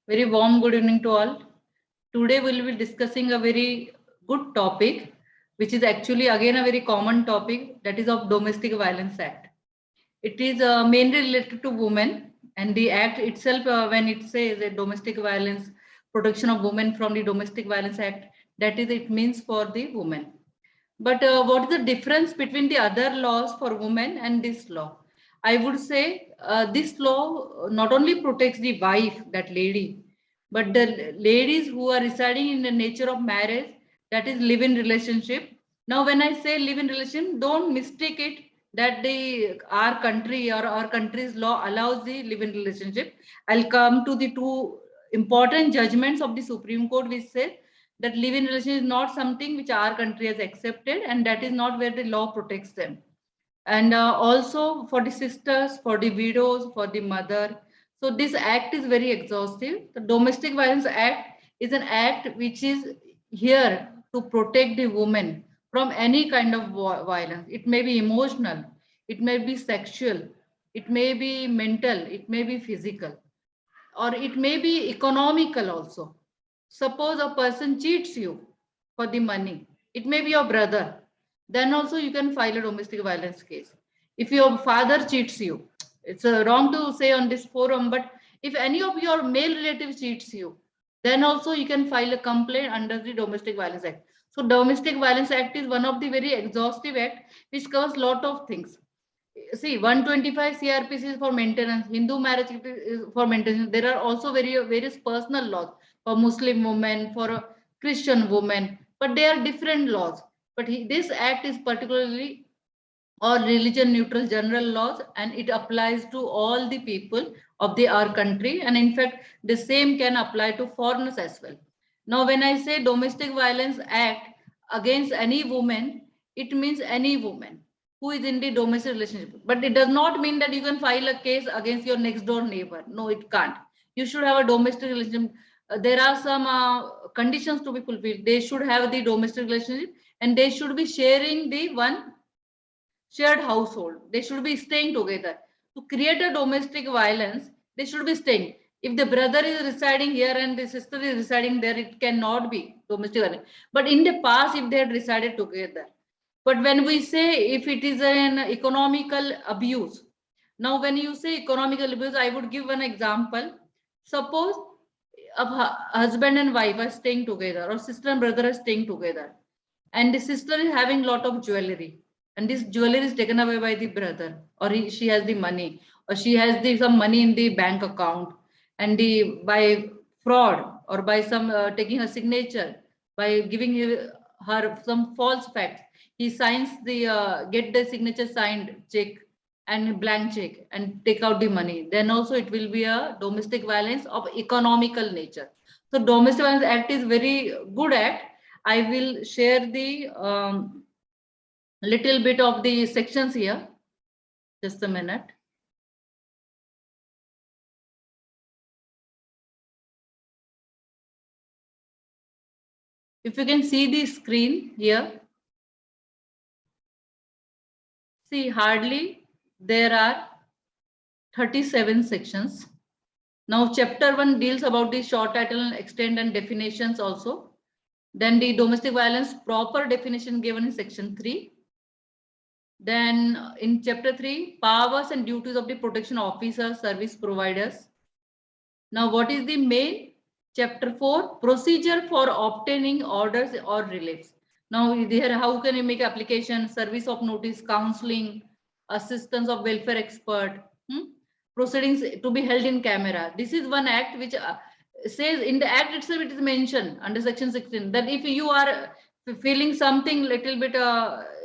Very warm good evening to all. Today we'll be discussing a very good topic, which is actually again a very common topic, that is of Domestic Violence Act. It is mainly related to women, and the act itself, when it says a domestic violence, protection of women from the Domestic Violence Act, that is, it means for the women. But what is the difference between the other laws for women and this law? I would say this law not only protects the wife, that lady, but the ladies who are residing in the nature of marriage, that is live-in relationship. Now, when I say live-in relationship, don't mistake it that our country or our country's law allows the live-in relationship. I'll come to the two important judgments of the Supreme Court, which says that live-in relation is not something which our country has accepted, and that is not where the law protects them. And also for the sisters, for the widows, for the mother. So this act is very exhaustive. The Domestic Violence Act is an act which is here to protect the woman from any kind of violence. It may be emotional, it may be sexual, it may be mental, it may be physical, or it may be economical also. Suppose a person cheats you for the money, it may be your brother, then also you can file a domestic violence case. If your father cheats you, it's wrong to say on this forum, but if any of your male relatives cheats you, then also you can file a complaint under the Domestic Violence Act. So Domestic Violence Act is one of the very exhaustive act which covers lot of things. See, 125 CRPC is for maintenance, Hindu marriage is for maintenance. There are also various personal laws for Muslim women, for Christian women, but they are different laws. But this act is particularly or religion neutral general laws, and it applies to all the people of our country, and in fact the same can apply to foreigners as well. Now when I say Domestic Violence Act against any woman, it means any woman who is in the domestic relationship, but it does not mean that you can file a case against your next door neighbor. No, it can't. You should have a domestic relationship. There are some conditions to be fulfilled. They should have the domestic relationship, and they should be sharing the one shared household. They should be staying together. To create a domestic violence, they should be staying. If the brother is residing here and the sister is residing there, it cannot be domestic violence. But in the past, if they had resided together. But when we say if it is an economical abuse, now when you say economical abuse, I would give one example. Suppose a husband and wife are staying together, or sister and brother are staying together, and the sister is having lot of jewelry, and this jewelry is taken away by the brother, or she has the money, or she has some money in the bank account, and by fraud or by some taking a signature, by giving her some false facts, he signs the get the signature signed check and blank check and take out the money, then also it will be a domestic violence of economical nature. So Domestic Violence Act is very good act. I will share the little bit of the sections here. Just a minute. If you can see the screen here, see hardly there are 37 sections. Now chapter 1 deals about the short title, extent and definitions also. Then the domestic violence proper definition given in section 3. Then in chapter 3, powers and duties of the protection officers, service providers. Now what is the main? Chapter 4, procedure for obtaining orders or reliefs. Now here, how can you make application, service of notice, counseling, assistance of welfare expert, proceedings to be held in camera. This is one act which says in the act itself, it is mentioned under section 16 that if you are feeling something little bit,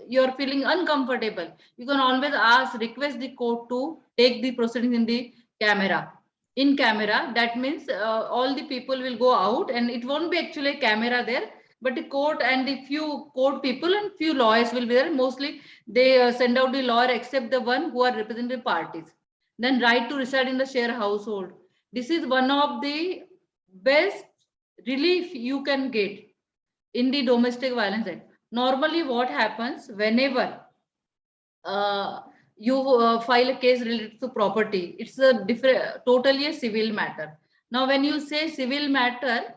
you are feeling uncomfortable, you can always request the court to take the proceedings in the camera. In camera, that means all the people will go out, and it won't be actually a camera there, but the court and the few court people and few lawyers will be there. Mostly they send out the lawyer except the one who are representative parties. Then right to reside in the shared household. This is one of the best relief you can get in the Domestic Violence Act. Normally what happens whenever you file a case related to property, it's a totally a civil matter. Now, when you say civil matter,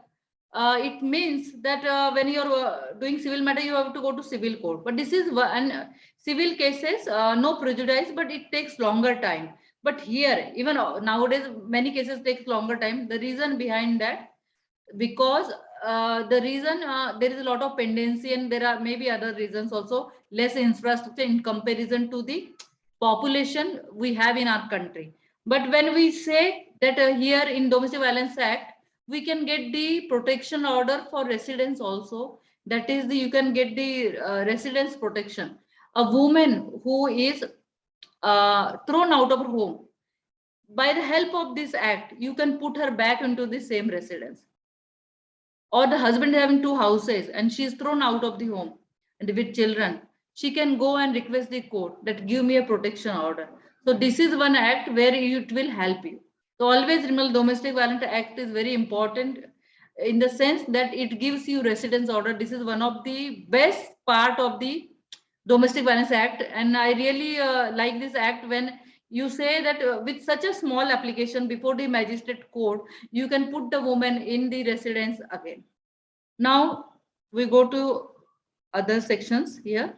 it means that when you're doing civil matter, you have to go to civil court. But this is one civil cases, no prejudice, but it takes longer time. But here, even nowadays, many cases takes longer time. The reason behind that, because the reason there is a lot of pendency, and there are maybe other reasons also, less infrastructure in comparison to the population we have in our country. But when we say that here in Domestic Violence Act, we can get the protection order for residents also. That is the, you can get the residence protection. A woman who is thrown out of her home, by the help of this act, you can put her back into the same residence. Or the husband is having two houses and she is thrown out of the home and with children, she can go and request the court that give me a protection order. So this is one act where it will help you. So always remember, Domestic Violence Act is very important in the sense that it gives you residence order. This is one of the best part of the Domestic Violence Act, and I really like this act when you say that with such a small application before the magistrate court, you can put the woman in the residence again. Now we go to other sections here.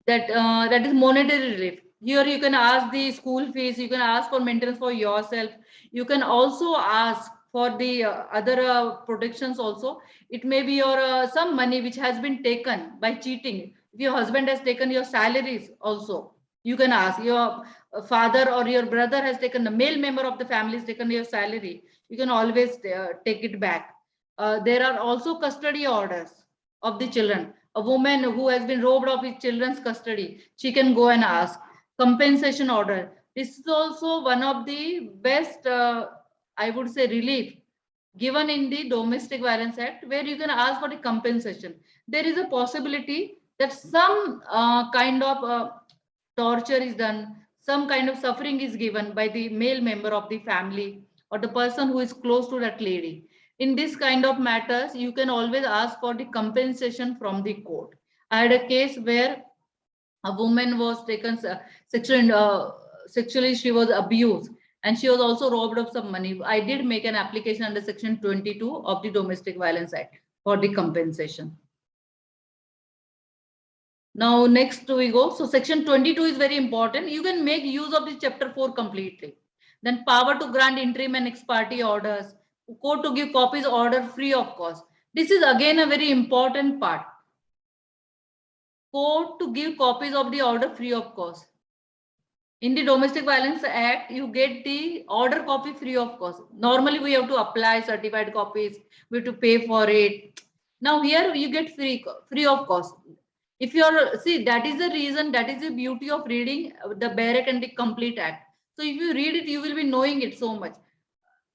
That is monetary relief. Here you can ask the school fees, you can ask for maintenance for yourself, you can also ask for the other protections also. It may be your some money which has been taken by cheating. If your husband has taken your salaries also, you can ask. Your father or your brother has taken, the male member of the family has taken your salary, you can always take it back. There are also custody orders of the children. A woman who has been robbed of his children's custody, she can go and ask. Compensation order. This is also one of the best, I would say, relief given in the Domestic Violence Act, where you can ask for the compensation. There is a possibility that some kind of torture is done, some kind of suffering is given by the male member of the family or the person who is close to that lady. In this kind of matters, you can always ask for the compensation from the court. I had a case where a woman was taken sexually, she was abused and she was also robbed of some money. I did make an application under section 22 of the Domestic Violence Act for the compensation. Now next we go. So section 22 is very important. You can make use of the chapter 4 completely. Then power to grant interim and ex parte orders, court to give copies order free of cost. This is again a very important part. Court to give copies of the order free of cost. In the Domestic Violence Act, you get the order copy free of cost. Normally we have to apply certified copies, we have to pay for it. Now here you get free of cost. If you're, see, that is the reason, that is the beauty of reading the Barrett and the Complete Act. So if you read it, you will be knowing it so much.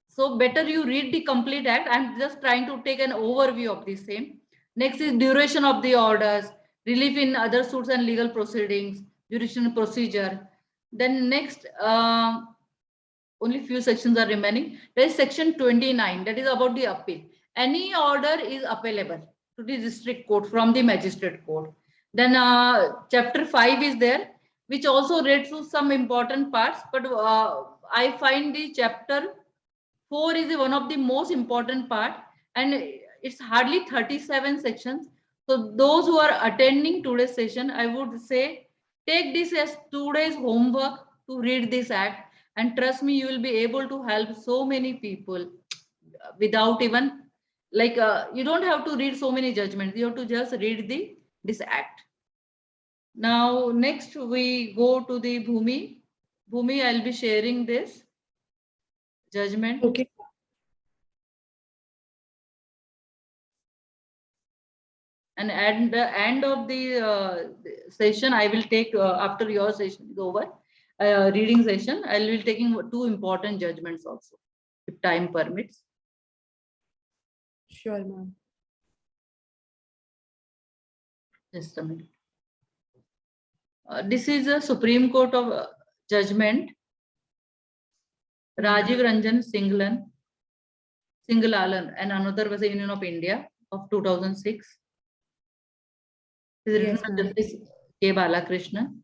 So better you read the Complete Act. I'm just trying to take an overview of the same. Next is duration of the orders, relief in other suits and legal proceedings, jurisdiction procedure. Then next, only few sections are remaining. There is section 29, that is about the appeal. Any order is appealable to the district court from the magistrate court. Then chapter 5 is there, which also reads through some important parts, but I find the chapter 4 is one of the most important part, and it's hardly 37 sections. So those who are attending today's session, I would say take this as today's homework to read this act, and trust me, you will be able to help so many people without even like you don't have to read so many judgments. You have to just read this act. Now next we go to the Bhumi. Bhumi, I'll be sharing this judgment. Okay. And at the end of the session, I will take, after your session is over, reading session, I will be taking 2 important judgments also, if time permits. Sure, ma'am. Just a minute. This is a Supreme Court of judgment. Rajiv Ranjan Singlalan, and another was the Union of India of 2006. This is Yes, written by ma'am. Justice K. Balakrishnan.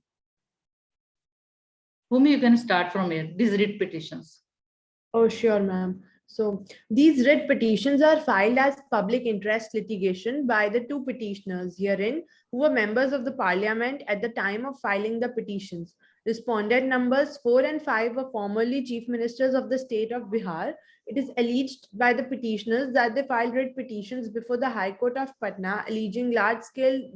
Whom you can start from here. These writ petitions. Oh, sure, ma'am. So these writ petitions are filed as public interest litigation by the two petitioners herein who were members of the parliament at the time of filing the petitions. Respondent numbers 4 and 5 were formerly chief ministers of the state of Bihar. It is alleged by the petitioners that they filed writ petitions before the High Court of Patna alleging large-scale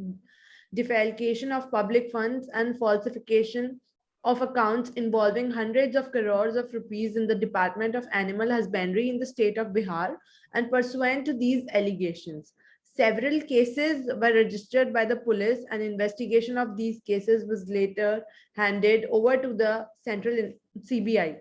defalcation of public funds and falsification of accounts involving hundreds of crores of rupees in the Department of Animal Husbandry in the state of Bihar. And pursuant to these allegations, several cases were registered by the police, and investigation of these cases was later handed over to the Central CBI.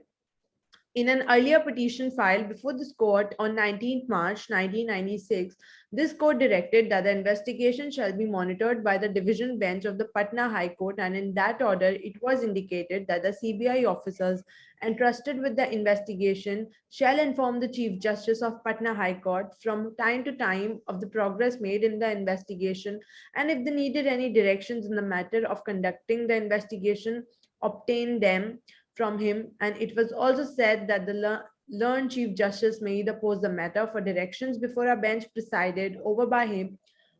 In an earlier petition filed before this court on 19th March 1996, this court directed that the investigation shall be monitored by the division bench of the Patna High Court, and in that order it was indicated that the CBI officers entrusted with the investigation shall inform the Chief Justice of Patna High Court from time to time of the progress made in the investigation, and if they needed any directions in the matter of conducting the investigation, obtain them from him. And it was also said that the learned Chief Justice may either pose the matter for directions before a bench presided over by him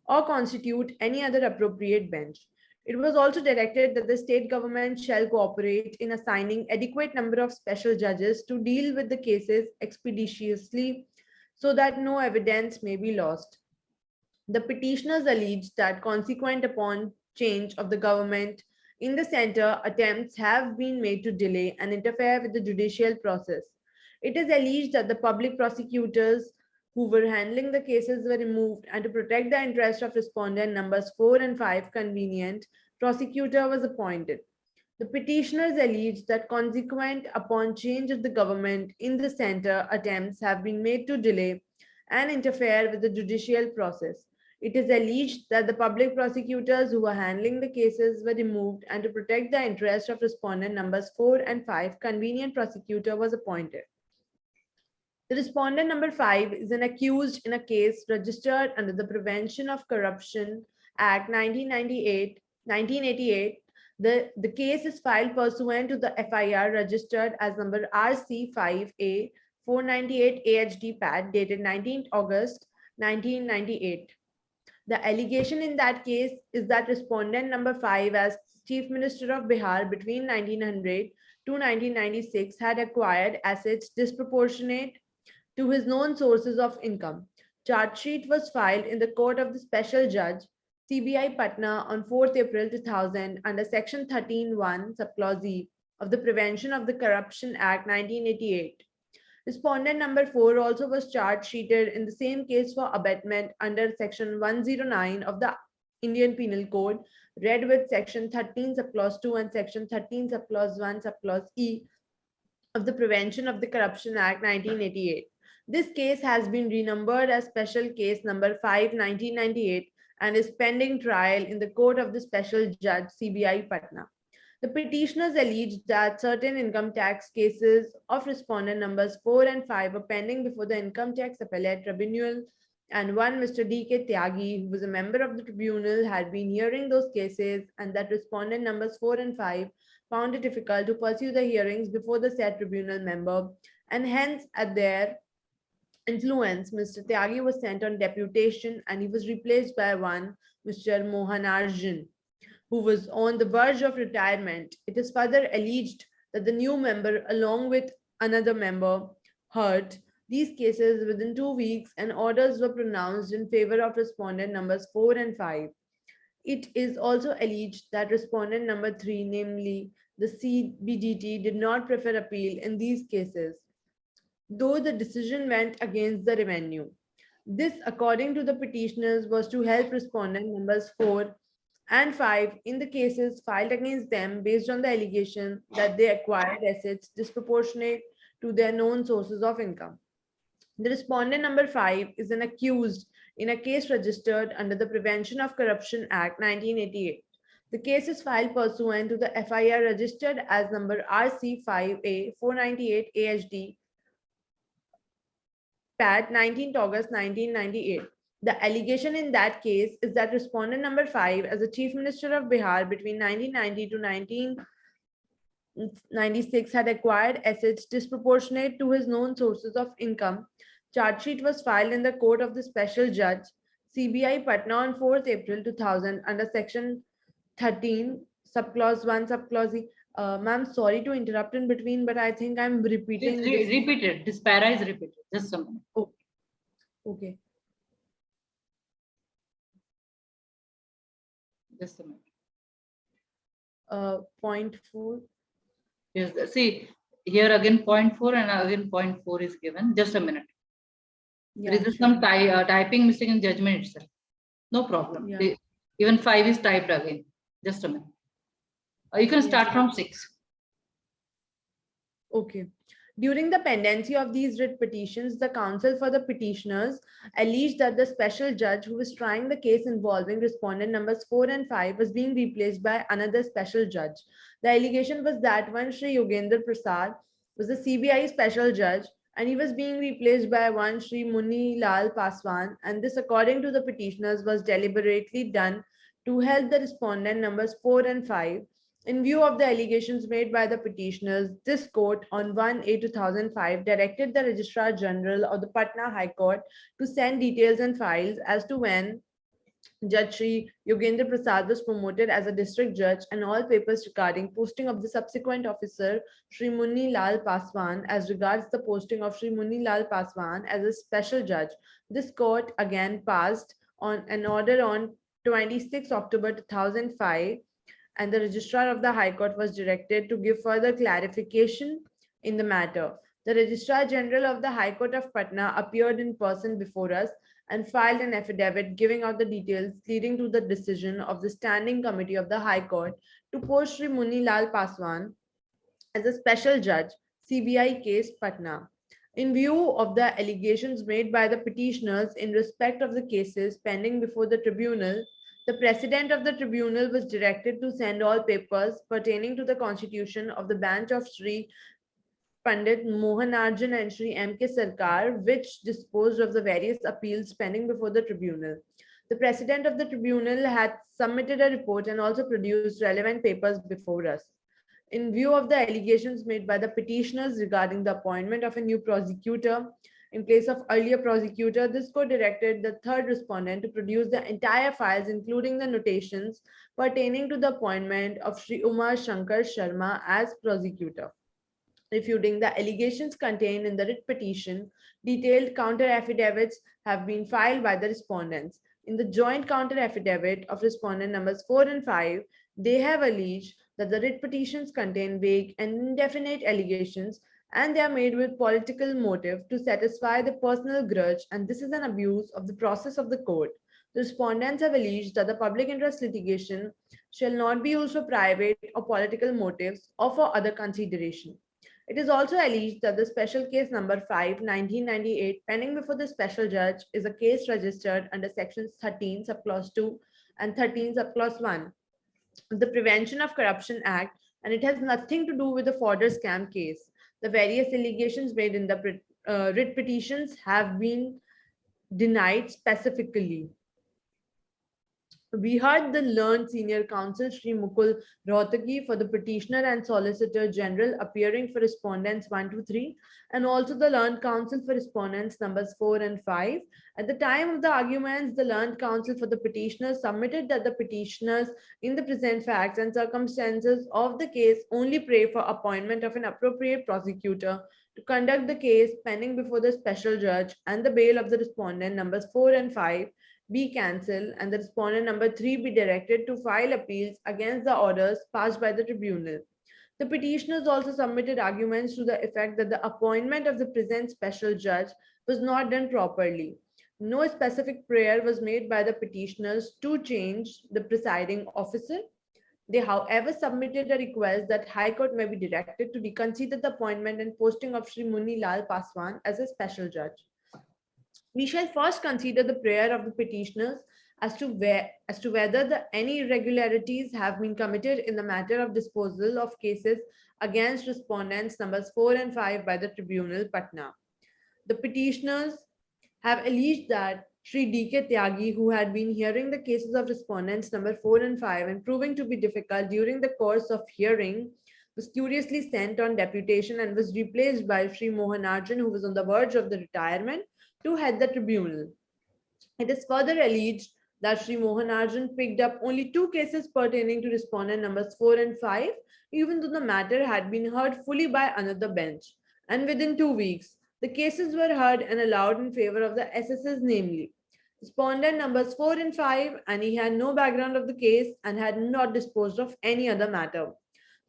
or constitute any other appropriate bench. It was also directed that the state government shall cooperate in assigning adequate number of special judges to deal with the cases expeditiously so that no evidence may be lost. The petitioners allege that consequent upon change of the government in the center, attempts have been made to delay and interfere with the judicial process. It is alleged that the public prosecutors who were handling the cases were removed, and to protect the interest of respondent numbers 4 and 5, convenient prosecutor was appointed. The petitioners allege that consequent upon change of the government in the center, attempts have been made to delay and interfere with the judicial process. It is alleged that the public prosecutors who were handling the cases were removed, and to protect the interest of respondent numbers 4 and 5, convenient prosecutor was appointed. The respondent number 5 is an accused in a case registered under the Prevention of Corruption Act 1988. The case is filed pursuant to the FIR registered as number RC5A 498 AHD PAT dated 19th August 1998. The allegation in that case is that respondent number 5, as Chief Minister of Bihar between 1900 to 1996, had acquired assets disproportionate to his known sources of income. Charge sheet was filed in the court of the Special Judge, CBI Patna, on 4th April 2000 under Section 13(1) subclause E of the Prevention of the Corruption Act 1988. Respondent number 4 also was charge sheeted in the same case for abetment under Section 109 of the Indian Penal Code, read with Section 13 subclause 2 and Section 13 subclause 1 subclause E of the Prevention of the Corruption Act 1988. This case has been renumbered as Special Case number 5 1998 and is pending trial in the court of the Special Judge, CBI Patna. The petitioners allege that certain income tax cases of respondent numbers 4 and 5 are pending before the Income Tax Appellate Tribunal, and one Mr. D.K. Tyagi, who was a member of the tribunal, had been hearing those cases, and that respondent numbers 4 and 5 found it difficult to pursue the hearings before the said tribunal member, and hence at their influence, Mr. Tyagi was sent on deputation, and he was replaced by one Mr. Mohanarjan, who was on the verge of retirement. It is further alleged that the new member, along with another member, heard these cases within 2 weeks, and orders were pronounced in favor of respondent numbers 4 and 5. It is also alleged that respondent number 3, namely the CBDT, did not prefer appeal in these cases, though the decision went against the revenue. This, according to the petitioners, was to help respondent numbers 4 and 5 in the cases filed against them based on the allegation that they acquired assets disproportionate to their known sources of income. The respondent number 5 is an accused in a case registered under the Prevention of Corruption Act 1988. The case is filed pursuant to the FIR registered as number RC5A 498 AHD PAT 19th August 1998. The allegation in that case is that respondent number 5, as the Chief Minister of Bihar between 1990 to 96 had acquired assets disproportionate to his known sources of income. Charge sheet was filed in the court of the special judge, CBI Patna, on 4th April 2000 under section 13, subclause 1, subclause E. Ma'am, sorry to interrupt in between, but I think I'm repeating this. Repeat it. This para is repeated. Just a minute. Oh, okay. Just a minute. Point 4. Yes. See, here again 0.4 and again 0.4 is given. Just a minute. Yeah, There is some typing mistake in judgment itself. No problem. Yeah. Even 5 is typed again. Just a minute. You can start from 6. Okay. During the pendency of these writ petitions, the counsel for the petitioners alleged that the special judge who was trying the case involving respondent numbers 4 and 5 was being replaced by another special judge. The allegation was that one Shri Yogendra Prasad was the CBI special judge and he was being replaced by one Shri Muni Lal Paswan, and this, according to the petitioners, was deliberately done to help the respondent numbers 4 and 5. In view of the allegations made by the petitioners, this court on 1/8/2005 directed the Registrar General of the Patna High Court to send details and files as to when Judge Shri Yogendra Prasad was promoted as a district judge and all papers regarding posting of the subsequent officer Shri Muni Lal Paswan as regards the posting of Shri Muni Lal Paswan as a special judge. This court again passed on an order on 26 October 2005, and the Registrar of the High Court was directed to give further clarification in the matter. The Registrar General of the High Court of Patna appeared in person before us and filed an affidavit giving out the details leading to the decision of the Standing Committee of the High Court to post Sri Muni Lal Paswan as a special judge, CBI case Patna. In view of the allegations made by the petitioners in respect of the cases pending before the tribunal, the president of the tribunal was directed to send all papers pertaining to the constitution of the bench of Sri Pandit Mohanarjan and Sri M.K. Sarkar, which disposed of the various appeals pending before the tribunal. The president of the tribunal had submitted a report and also produced relevant papers before us. In view of the allegations made by the petitioners regarding the appointment of a new prosecutor in place of earlier prosecutor, this court directed the third respondent to produce the entire files, including the notations pertaining to the appointment of Sri Umar Shankar Sharma as prosecutor. Refuting the allegations contained in the writ petition, detailed counter affidavits have been filed by the respondents. In the joint counter affidavit of respondent numbers 4 and 5, they have alleged that the writ petitions contain vague and indefinite allegations and they are made with political motive to satisfy the personal grudge, and this is an abuse of the process of the court. The respondents have alleged that the public interest litigation shall not be used for private or political motives or for other consideration. It is also alleged that the special case number 5, 1998, pending before the special judge, is a case registered under sections 13, subclause 2 and 13, subclause 1 of the Prevention of Corruption Act, and it has nothing to do with the fodder scam case. The various allegations made in the writ petitions have been denied specifically. We heard the learned senior counsel Sri Mukul Rohtagi for the petitioner and solicitor general appearing for respondents 1 to 3, and also the learned counsel for respondents numbers 4 and 5. At the time of the arguments, the learned counsel for the petitioners submitted that the petitioners, in the present facts and circumstances of the case, only pray for appointment of an appropriate prosecutor to conduct the case pending before the special judge, and the bail of the respondent numbers 4 and 5 be cancelled, and the respondent number 3 be directed to file appeals against the orders passed by the tribunal. The petitioners also submitted arguments to the effect that the appointment of the present special judge was not done properly. No specific prayer was made by the petitioners to change the presiding officer. They, however, submitted a request that High Court may be directed to reconsider the appointment and posting of Sri Muni Lal Paswan as a special judge. We shall first consider the prayer of the petitioners as to whether any irregularities have been committed in the matter of disposal of cases against respondents numbers 4 and 5 by the tribunal Patna. The petitioners have alleged that Sri D.K. Tyagi, who had been hearing the cases of respondents number 4 and 5 and proving to be difficult during the course of hearing, was curiously sent on deputation and was replaced by Sri Mohanarjan, who was on the verge of the retirement, to head the tribunal. It is further alleged that Sri Mohanarjan picked up only 2 cases pertaining to respondent numbers 4 and 5, even though the matter had been heard fully by another bench. And within 2 weeks, the cases were heard and allowed in favor of the SSS, namely respondent numbers 4 and 5, and he had no background of the case and had not disposed of any other matter.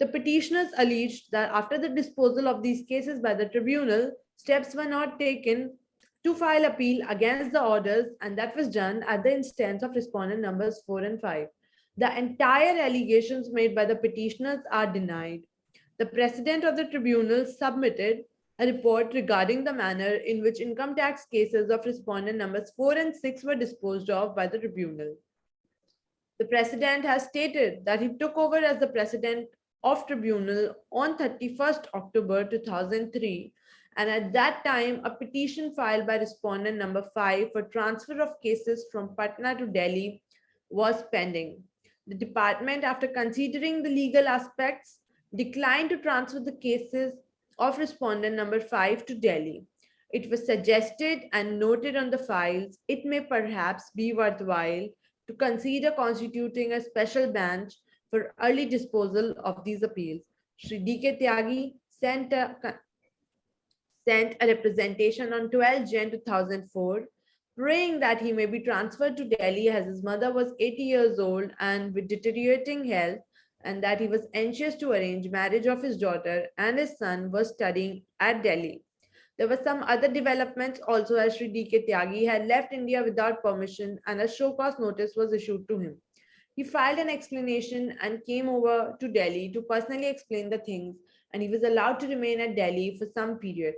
The petitioners alleged that after the disposal of these cases by the tribunal, steps were not taken to file appeal against the orders, and that was done at the instance of respondent numbers 4 and 5. The entire allegations made by the petitioners are denied. The president of the tribunal submitted a report regarding the manner in which income tax cases of respondent numbers 4 and 6 were disposed of by the tribunal. The president has stated that he took over as the president of tribunal on 31st October 2003, and at that time a petition filed by respondent number 5 for transfer of cases from Patna to Delhi was pending. The department, after considering the legal aspects, declined to transfer the cases of respondent number 5 to Delhi. It was suggested and noted on the files it may perhaps be worthwhile to consider constituting a special bench for early disposal of these appeals. Sri D.K. Tyagi sent a representation on 12 Jan 2004, praying that he may be transferred to Delhi as his mother was 80 years old and with deteriorating health, and that he was anxious to arrange marriage of his daughter and his son was studying at Delhi. There were some other developments also, as Sri D.K. Tyagi had left India without permission and a show cause notice was issued to him. He filed an explanation and came over to Delhi to personally explain the things, and he was allowed to remain at Delhi for some period.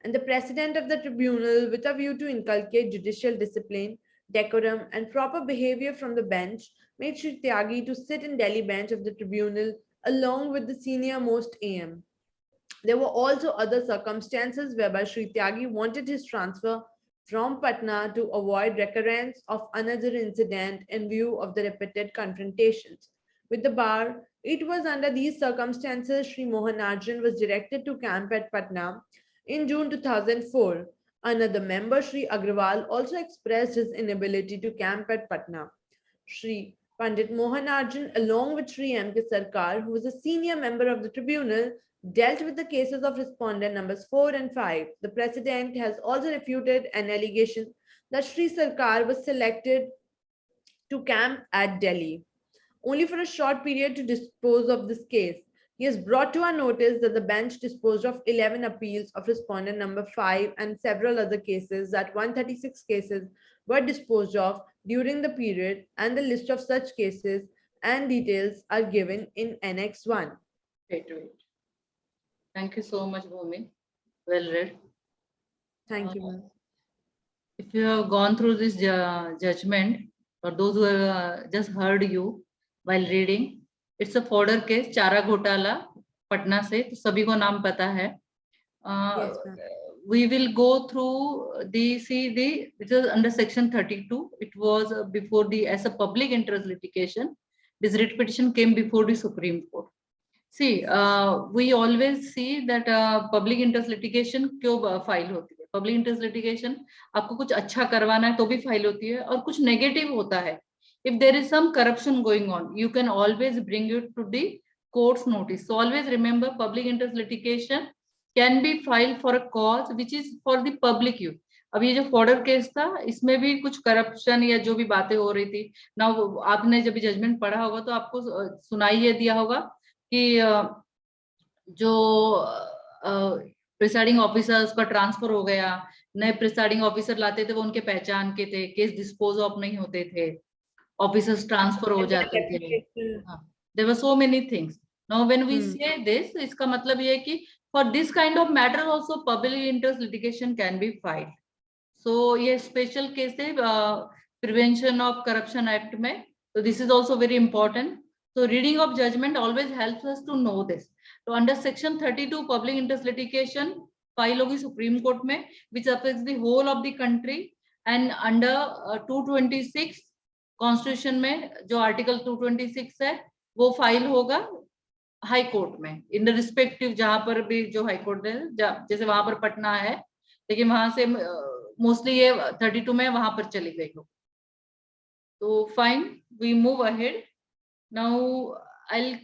And the president of the tribunal, with a view to inculcate judicial discipline, decorum, and proper behavior from the bench, made Sri Tyagi to sit in Delhi bench of the tribunal along with the senior most AM. There were also other circumstances whereby Sri Tyagi wanted his transfer from Patna to avoid recurrence of another incident in view of the repeated confrontations with the bar. It was under these circumstances Sri Mohanarjan was directed to camp at Patna in June 2004. Another member, Sri Agrawal, also expressed his inability to camp at Patna. Sri Pandit Mohanarjan, along with Sri M.K. Sarkar, who was a senior member of the tribunal, dealt with the cases of respondent numbers 4 and 5. The president has also refuted an allegation that Sri Sarkar was selected to camp at Delhi only for a short period to dispose of this case. He has brought to our notice that the bench disposed of 11 appeals of respondent number 5 and several other cases, that 136 cases were disposed of during the period, and the list of such cases and details are given in Annex 1. Wait. Thank you so much, Bhumi. Well read. Thank you, ma'am. If you have gone through this judgment, or those who have just heard you while reading, it's a fodder case, चारा घोटाला, पटना से, तो सभी को नाम पता है. Yes, ma'am. We will go through it was under section 32. It was before as a public interest litigation. This writ petition came before the Supreme Court. See, we always see that public interest litigation क्यों file होती है. Public interest litigation आपको कुछ अच्छा करवाना है तो भी फाइल होती है, और कुछ नेगेटिव होता है. If there is some corruption going on, you can always bring it to the court's notice. So always remember, public interest litigation can be filed for a cause which is for the public use. अब ये जो fodder case था, इसमें भी कुछ corruption या जो भी बातें हो रही थी ना, आपने जब जजमेंट पढ़ा होगा तो आपको सुनाई ये दिया होगा कि जो प्रिसाइडिंग ऑफिसर्स का ट्रांसफर हो गया, नए प्रिसाइडिंग ऑफिसर लाते थे वो उनके पहचान के थे, केस डिस्पोज ऑफ नहीं होते थे, ऑफिसर्स ट्रांसफर हो जाते थे. There were so many things. Now when we say this, इसका मतलब ये है कि for this kind of matter also public interest litigation can be filed. So ये special case है Prevention of Corruption Act में. So this is also very important. So reading of judgment always helps us to know this. So under section 32 public interest litigation file होगी Supreme Court में, which affects the whole of the country, and under 226 Constitution में जो article 226 है वो file होगा high court में, in the respective जहां पर भी जो हाई कोर्ट है, जैसे वहां पर पटना है, लेकिन वहां से मोस्टली ये 32 में वहां पर चली गई हो. तो fine, we move ahead. Now I'll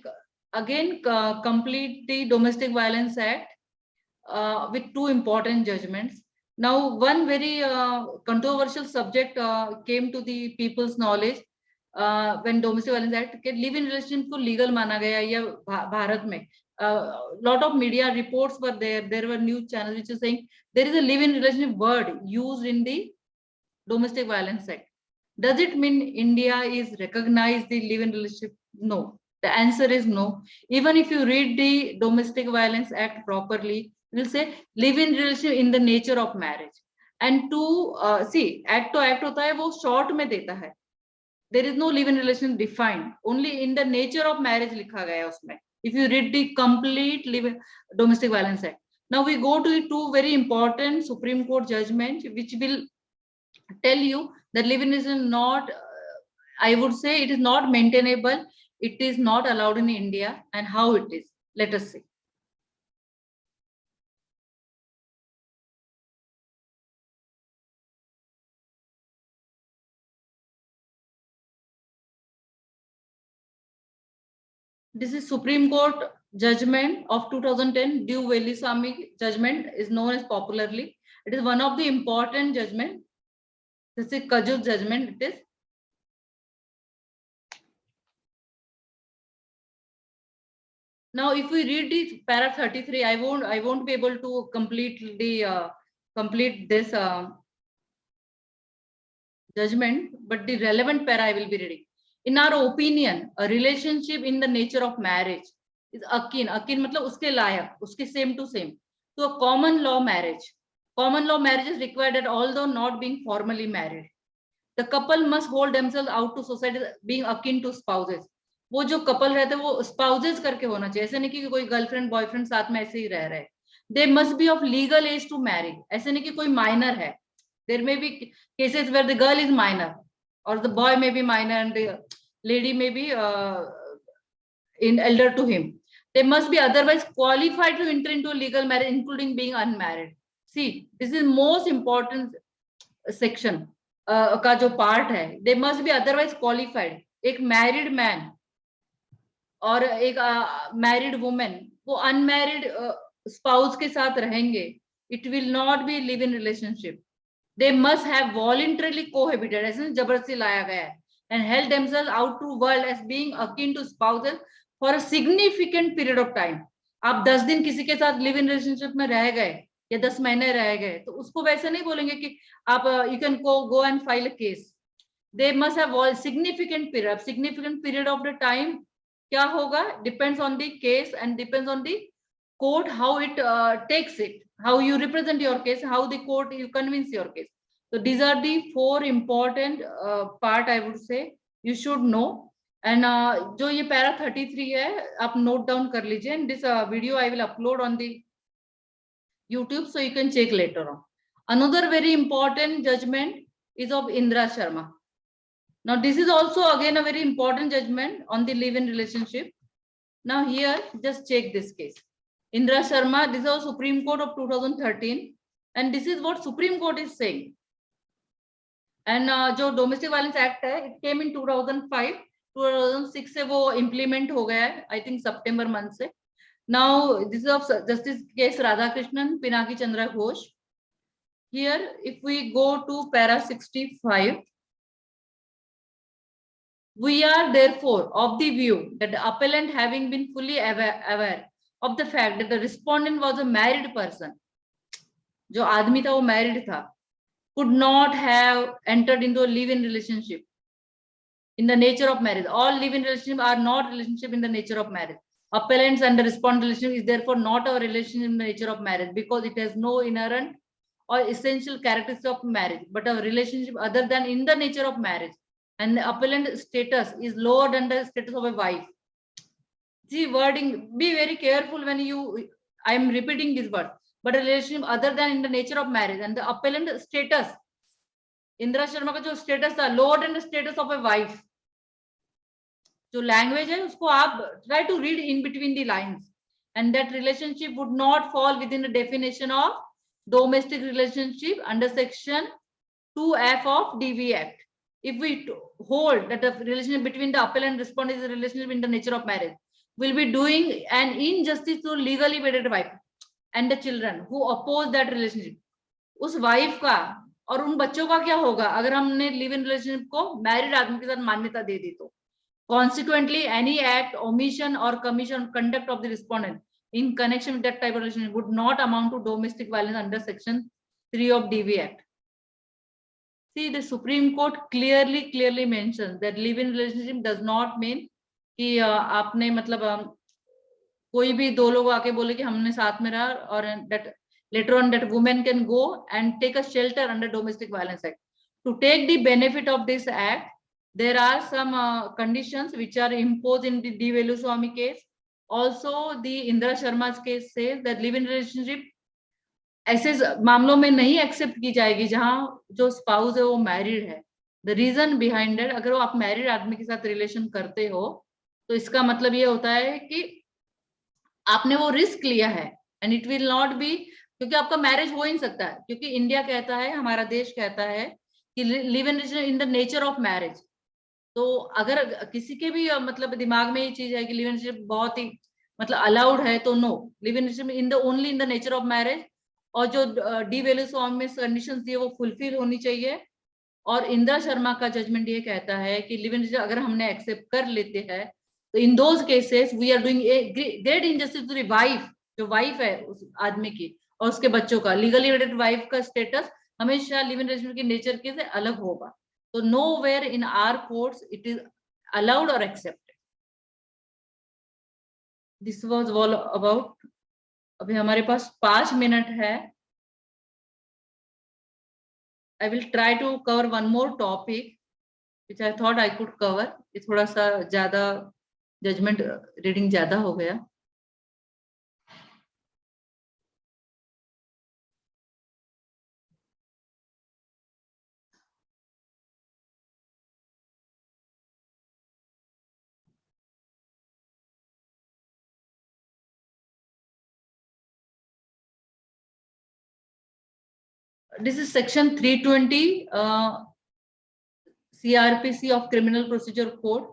again complete the Domestic Violence Act with two important judgments. Now, one very controversial subject came to the people's knowledge when Domestic Violence Act के live-in relationship को legal माना गया या भारत में. Lot of media reports were there. There were news channels which are saying there is a live-in relationship word used in the Domestic Violence Act. Does it mean India is recognized the live-in relationship? No. The answer is no. Even if you read the Domestic Violence Act properly, it will say live-in relationship in the nature of marriage. And to see, act to act होता है वो short में देता है. There is no live-in relation defined. Only in the nature of marriage लिखा गया है उसमें. If you read the complete Domestic Violence Act. Now we go to the two very important Supreme Court judgments which will tell you that live-in is not, I would say it is not maintainable. It is not allowed in India, and how it is. Let us see. This is Supreme Court judgment of 2010. Due Velisamy judgment is known as popularly. It is one of the important judgment. This is Kajut judgment. It is. Now, if we read the para 33, I won't be able to complete this judgment, but the relevant para I will be reading. In our opinion, a relationship in the nature of marriage is akin. Akin मतलब उसके लायक, उसके same to same. So a common law marriage. Common law marriage is required that although not being formally married, the couple must hold themselves out to society being akin to spouses. वो जो couple रहते हैं वो spouses करके होना चाहिए. ऐसे नहीं कि कोई गर्लफ्रेंड बॉयफ्रेंड साथ में ऐसे ही रह रहे. They must be of legal age to marry. ऐसे नहीं कि कोई माइनर है. There may be cases where the girl is minor or the boy may be minor and the lady may be in elder to him. They must be otherwise qualified to enter into a legal marriage, including being unmarried. See, this is most important section का जो part है. They must be otherwise qualified. एक married man और एक married woman वो unmarried spouse के साथ रहेंगे. It will not be live-in relationship. They must have voluntarily cohabited, ऐसे जबरदस्ती लाया गया है, and held themselves out to world as being akin to spouses for a significant period of time. आप 10 दिन किसी के साथ लिव इन रिलेशनशिप में रह गए या 10 महीने रह गए तो उसको वैसे नहीं बोलेंगे कि आप you can go and file a case. They must have all significant period. Significant period of the time क्या होगा depends on the case and depends on the court how it takes it, how you represent your case, how the court you convince your case. So these are the four important part I would say you should know. And जो ये para 33 है आप note down कर लीजिए. And this video I will upload on the YouTube so you can check later on. Another very important judgment is of Indra Sharma. Now this is also again a very important judgment on the live-in relationship. Now here just check this case. Indra Sharma, this is Supreme Court of 2013 and this is what Supreme Court is saying. And जो Domestic Violence Act है, it came in 2005, 2006 से वो implement हो गया है, I think September month से. Now this is of Justice Case Radhakrishnan, Pinaki Chandra Ghosh. Here, if we go to para 65, we are therefore of the view that the appellant having been fully aware of the fact that the respondent was a married person, जो आदमी था वो married था, could not have entered into a live-in relationship in the nature of marriage. All live-in relationships are not relationship in the nature of marriage. Appellants and the respondent relationship is therefore not a relationship in the nature of marriage because it has no inherent or essential characteristics of marriage, but a relationship other than in the nature of marriage. And the appellant status is lower than the status of a wife. See wording, be very careful when you, I am repeating this word, but a relationship other than in the nature of marriage and the appellant status, Indra Sharma का जो status था lower than the status of a wife. जो language है उसको आप try to read in between the lines, and that relationship would not fall within the definition of domestic relationship under section 2F of DV Act. If we hold that the relationship between the appellant and respondent is a relationship in the nature of marriage, we'll be doing an injustice to legally wedded wife and the children who oppose that relationship. उस wife का और उन बच्चों का क्या होगा अगर हमने लिव इन रिलेशनशिप को मैरिड आदमी के साथ मान्यता दे दी तो? Consequently, any act, omission, or commission conduct of the respondent in connection with that type of relationship would not amount to domestic violence under Section 3 of DV Act. See, the Supreme Court clearly mentions that live-in relationship does not mean कि आपने मतलब कोई भी दो लोग आके बोले कि हमने साथ में रहा और that later on that woman can go and take a shelter under Domestic Violence Act. To take the benefit of this act, there are some conditions which are imposed in the D. Veluswamy case. Also, the Indra Sharma's case says that live-in relationship ऐसे मामलों में नहीं accept की जाएगी जहां जो spouse है वो मैरिड है. द रीजन बिहाइंड इट, अगर वो आप मैरिड आदमी के साथ रिलेशन करते हो तो इसका मतलब ये होता है कि आपने वो रिस्क लिया है and it will not be, क्योंकि आपका मैरिज हो ही नहीं सकता है, क्योंकि इंडिया कहता है, हमारा देश कहता है कि live in the nature of marriage. तो अगर किसी के भी मतलब दिमाग में ये चीज है कि लिव इन बहुत ही मतलब अलाउड है तो no, live in the only in the nature of marriage. और जो डी वेलुस्वामी में कंडीशंस दिए वो फुलफिल होनी चाहिए. और इंदिरा शर्मा का जजमेंट ये कहता है कि लिव इन अगर हमने एक्सेप्ट कर लेते हैं तो in those cases we are doing a great injustice to the wife, जो वाइफ है उस आदमी की और उसके बच्चों का. लीगली वेडेड वाइफ का स्टेटस हमेशा लिव इन रिलेशनशिप के नेचर के से अलग होगा. तो nowhere in our courts it is allowed और accepted. This was all about. अभी हमारे पास 5 मिनट है. I will try to cover one more topic which I thought I could cover. ये थोड़ा सा ज्यादा जजमेंट रीडिंग ज्यादा हो गया. This is section 320 CRPC of Criminal Procedure Code.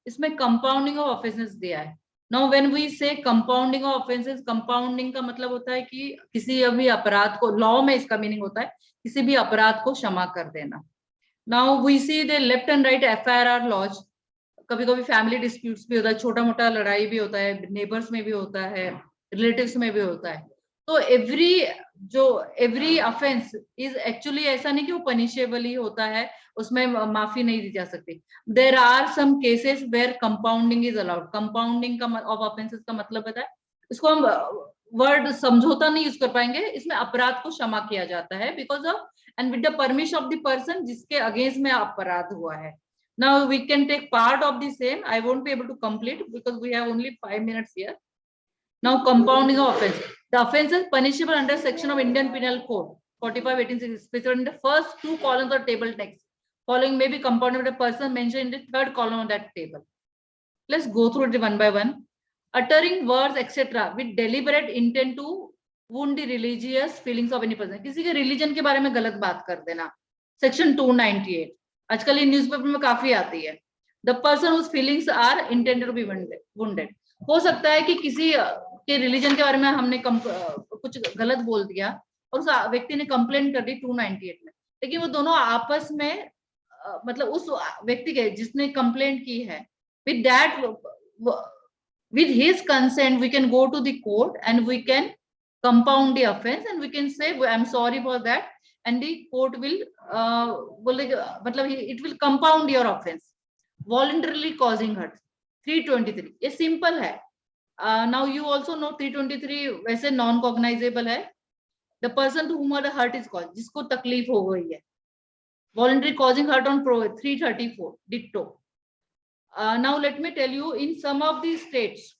इसमें कंपाउंडिंग ऑफ ऑफेंसेस दिया है. नाउ व्हेन वी से कंपाउंडिंग ऑफ ऑफेंसेस, कंपाउंडिंग का मतलब होता है कि किसी भी अपराध को, लॉ में इसका मीनिंग होता है किसी भी अपराध को क्षमा कर देना. Now we see the left and right FIR are laws. कभी कभी फैमिली डिस्प्यूट्स भी होता है, छोटा मोटा लड़ाई भी होता है, नेबर्स में भी होता है, रिलेटिव्स में भी होता है. तो एवरी ऑफेंस इज एक्चुअली ऐसा नहीं कि वो पनिशेबल ही होता है, उसमें माफी नहीं दी जा सकती. There are some cases where compounding is allowed. Compounding का ऑफ ऑफेंसेस का मतलब है, इसको हम वर्ड समझौता नहीं यूज कर पाएंगे, इसमें अपराध को क्षमा किया जाता है because of and with the permission of the person जिसके अगेंस्ट में अपराध हुआ है. Now we can take part of the same. I won't be able to complete because we have only 5 minutes here. Now compounding of offense. The offense is punishable under section of Indian Penal Code 45/1860, specified in the first 2 columns of table text. Following may be compounded with a person mentioned in the 3rd column of that table. Let's go through it one by one. Uttering words etc. with deliberate intent to wound the religious feelings of any person. किसी के religion के बारे में गलत बात कर देना. Section 298. आजकल ये न्यूज़पेपर में काफी आती है. The person whose feelings are intended to be wounded. हो सकता है कि किसी के रिलीजन के बारे में हमने कुछ गलत बोल दिया और उस व्यक्ति ने कंप्लेंट कर दी 298 में, लेकिन वो दोनों आपस में मतलब उस व्यक्ति के जिसने कंप्लेंट की है with that with his consent we can go to the court and we can compound the offense and we can say I'm sorry for that and the court will it will compound your offense. Voluntarily causing hurt 323 ये simple है. Now you also know 323 वैसे non cognizable है. The person to whom the hurt is caused, जिसको तकलीफ हो गई है. Voluntary causing hurt on 334 ditto. Now let me tell you, in some of these states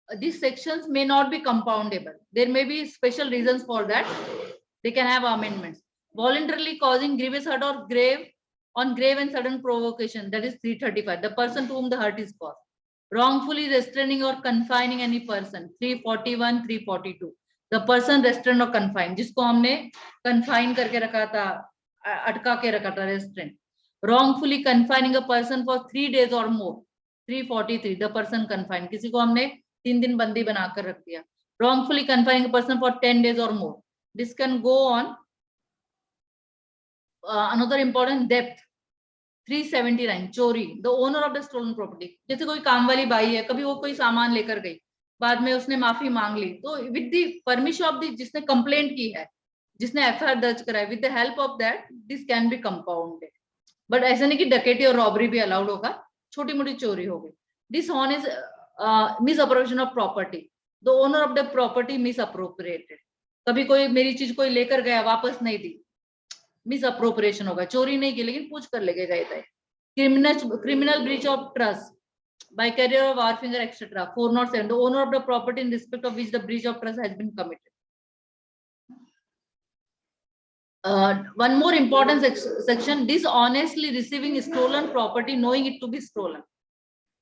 these sections may not be compoundable. There may be special reasons for that. They can have amendments. Voluntarily causing grievous hurt or grave On grave and sudden provocation, that is 335, the person to whom the hurt is caused. Wrongfully restraining or confining any person, 341, 342, the person restrained or confined, जिसको हमने confine करके रखा था, अटका के रखा था, restrained. Wrongfully confining a person for 3 days or more, 343, the person confined, किसी को हमने 3 दिन बंदी बनाकर रख दिया. Wrongfully confining a person for 10 days or more. This can go on. Another important, depth, 379, चोरी, the owner of the stolen property. जैसे कोई काम वाली बाई है, कभी वो कोई सामान लेकर गई, बाद में उसने माफी मांग ली, तो with the permission of the, जिसने कंप्लेंट की है, जिसने एफआईआर दर्ज कराई, with the help of that this can be compounded. But ऐसा नहीं कि डकैती और रॉबरी भी अलाउड होगा, छोटी मोटी चोरी हो गई. This on is miss appropriation of property, the owner of the property miss appropriated. कभी कोई मेरी चीज कोई लेकर गया, वापस नहीं दी, मिस अप्रोप्रिएशन होगा. चोरी नहीं की लेकिन पूछ कर लेके गए थे. Criminal breach of trust by carrier of our finger, etc. 407, the owner of the property in respect of which the breach of trust has been committed. One more important section, dishonestly receiving stolen property knowing it to be stolen.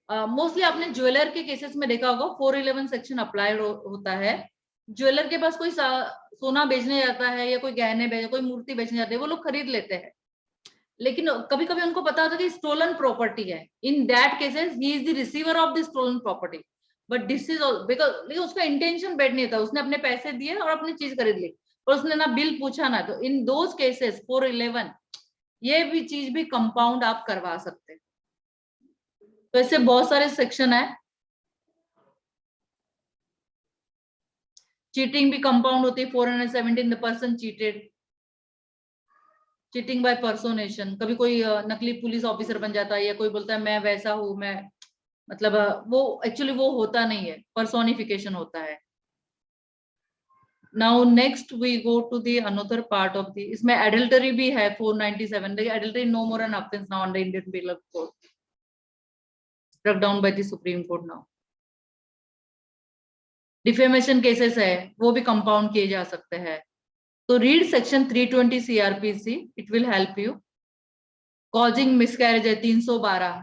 Mostly आपने jeweller के cases में देखा होगा 411 section apply होता है. Jeweller के पास कोई सोना बेचने जाता है या कोई गहने कोई मूर्ति बेचने जाते हैं, वो लोग खरीद लेते हैं, लेकिन कभी कभी उनको पता होता है कि स्टोलन प्रॉपर्टी है. In that cases he is the receiver of the stolen property, but this is because, लेकिन उसका इंटेंशन बैड नहीं था, उसने अपने पैसे दिए और अपनी चीज खरीद ली और उसने ना बिल पूछा ना. तो इन दोज केसेस 411 ये भी चीज भी कंपाउंड आप करवा सकते हैं. तो ऐसे बहुत सारे सेक्शन है. चीटिंग भी कंपाउंड होती है. 417, the person cheated, cheating by personation. कभी कोई नकली पुलिस ऑफिसर बन जाता है या कोई बोलता है मैं वैसा हूं, मैं मतलब वो एक्चुअली वो होता नहीं है, पर्सोनिफिकेशन होता है. Now next we go to the another part of the, इसमें एडल्टरी भी है 497. Adultery no more an offence now under Indian Penal Code, struck down by the Supreme Court now. Defamation cases है, वो भी compound किए जा सकते हैं. तो read section 320 CRPC, it will help you. Causing miscarriage है 312.